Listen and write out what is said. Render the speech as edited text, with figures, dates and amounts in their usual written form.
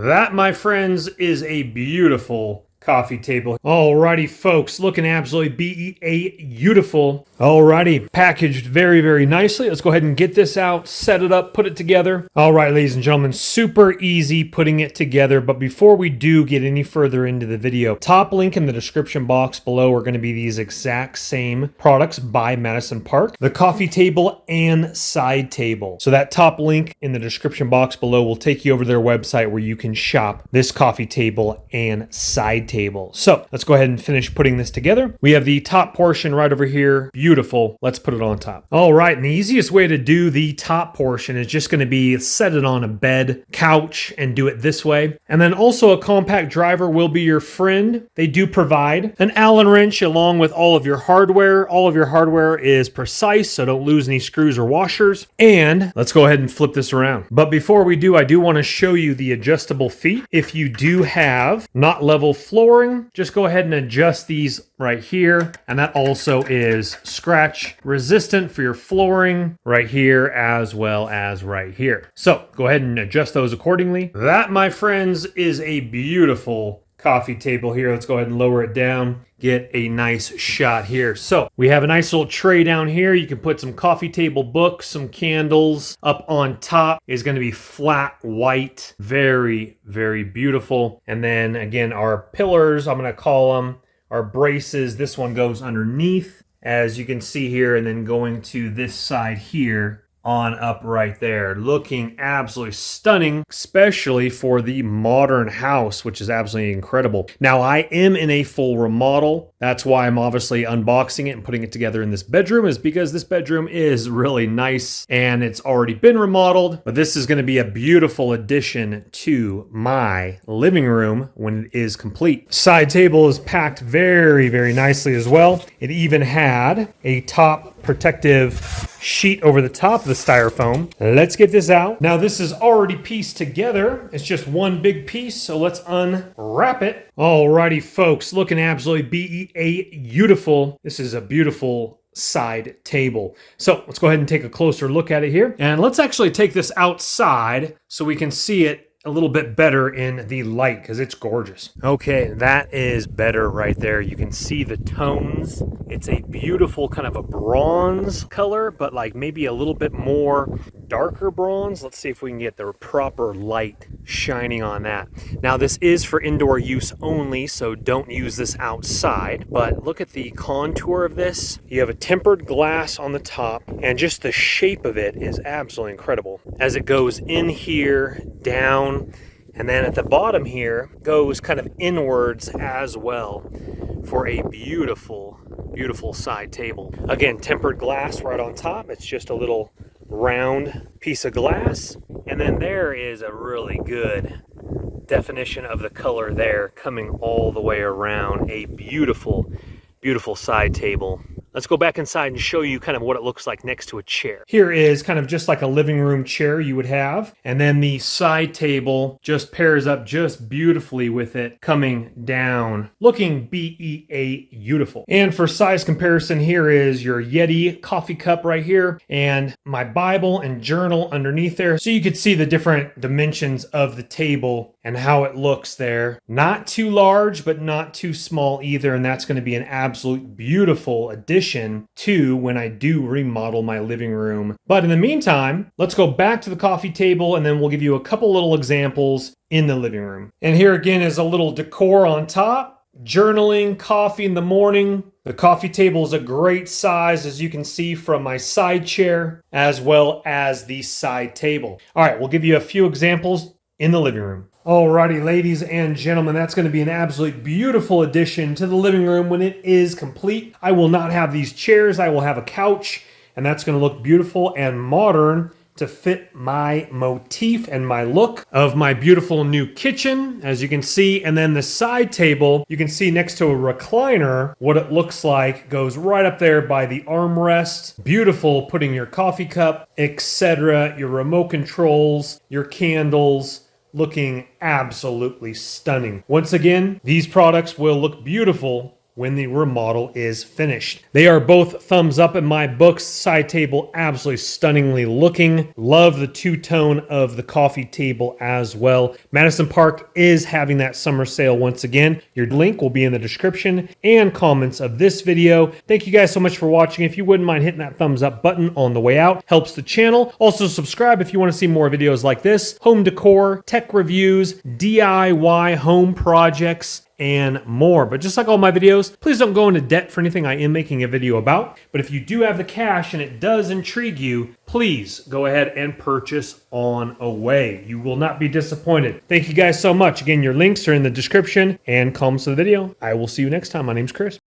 That, my friends, is a beautiful coffee table. Alrighty, folks, looking absolutely beautiful. Alrighty, packaged very, very nicely. Let's go ahead and get this out, set it up, put it together. Alright, ladies and gentlemen, super easy putting it together. But before we do get any further into the video, top link in the description box below are going to be these exact same products by Madison Park, the coffee table and side table. So that top link in the description box below will take you over to their website where you can shop this coffee table and side table. So let's go ahead and finish putting this together. We have the top portion right over here. Beautiful. Let's put it on top. All right. And the easiest way to do the top portion is just going to be set it on a bed, couch, and do it this way. And then also a compact driver will be your friend. They do provide an Allen wrench along with all of your hardware. All of your hardware is precise, so don't lose any screws or washers. And let's go ahead and flip this around. But before we do, I do want to show you the adjustable feet. If you do have not level flooring, just go ahead and adjust these right here. And that also is scratch resistant for your flooring right here as well as right here. So go ahead and adjust those accordingly. That, my friends, is a beautiful coffee table here. Let's go ahead and lower it down, get a nice shot here. So we have a nice little tray down here. You can put some coffee table books, some candles. Up on top is going to be flat white. Very, very beautiful. And then again, our pillars, I'm going to call them our braces. This one goes underneath, as you can see here, and then going to this side here on up right there, looking absolutely stunning, especially for the modern house, which is absolutely incredible. Now, I am in a full remodel. That's why I'm obviously unboxing it and putting it together in this bedroom, is because this bedroom is really nice and it's already been remodeled, but this is going to be a beautiful addition to my living room when it is complete. Side table is packed very, very nicely as well. It even had a top protective sheet over the top of the styrofoam. Let's get this out. Now this is already pieced together. It's just one big piece, so let's unwrap it. Alrighty, folks, looking absolutely beautiful. This is a beautiful side table. So let's go ahead and take a closer look at it here. And let's actually take this outside so we can see it a little bit better in the light, because it's gorgeous. Okay, that is better right there. You can see the tones. It's a beautiful kind of a bronze color, but like maybe a little bit more darker bronze. Let's see if we can get the proper light shining on that. Now this is for indoor use only, so don't use this outside, but look at the contour of this. You have a tempered glass on the top, and just the shape of it is absolutely incredible. As it goes in here, down, and then at the bottom here goes kind of inwards as well for a beautiful, beautiful side table. Again, tempered glass right on top. It's just a little round piece of glass. And then there is a really good definition of the color there coming all the way around. A beautiful, beautiful side table. Let's go back inside and show you kind of what it looks like next to a chair. Here is kind of just like a living room chair you would have. And then the side table just pairs up just beautifully with it coming down, looking beautiful. And for size comparison, here is your Yeti coffee cup right here and my Bible and journal underneath there. So you could see the different dimensions of the table and how it looks there. Not too large, but not too small either. And that's going to be an absolute beautiful addition to when I do remodel my living room. But in the meantime, let's go back to the coffee table and then we'll give you a couple little examples in the living room. And here again is a little decor on top. Journaling, coffee in the morning. The coffee table is a great size, as you can see from my side chair, as well as the side table. All right, we'll give you a few examples in the living room. Alrighty, ladies and gentlemen, that's going to be an absolutely beautiful addition to the living room when it is complete. I will not have these chairs. I will have a couch, and that's going to look beautiful and modern to fit my motif and my look of my beautiful new kitchen, as you can see. And then the side table, you can see next to a recliner, what it looks like goes right up there by the armrest. Beautiful, putting your coffee cup, etc., your remote controls, your candles, looking absolutely stunning. Once again, these products will look beautiful when the remodel is finished. They are both thumbs up in my books. Side table absolutely stunningly looking. Love the two-tone of the coffee table as well. Madison Park is having that summer sale once again. Your link will be in the description and comments of this video. Thank you guys so much for watching. If you wouldn't mind hitting that thumbs up button on the way out, helps the channel. Also subscribe if you want to see more videos like this, home decor, tech reviews, DIY home projects, and more. But just like all my videos, please don't go into debt for anything I am making a video about. But if you do have the cash and it does intrigue you, please go ahead and purchase on away. You will not be disappointed. Thank you guys so much. Again, your links are in the description and comments of the video. I will see you next time. My name's Chris.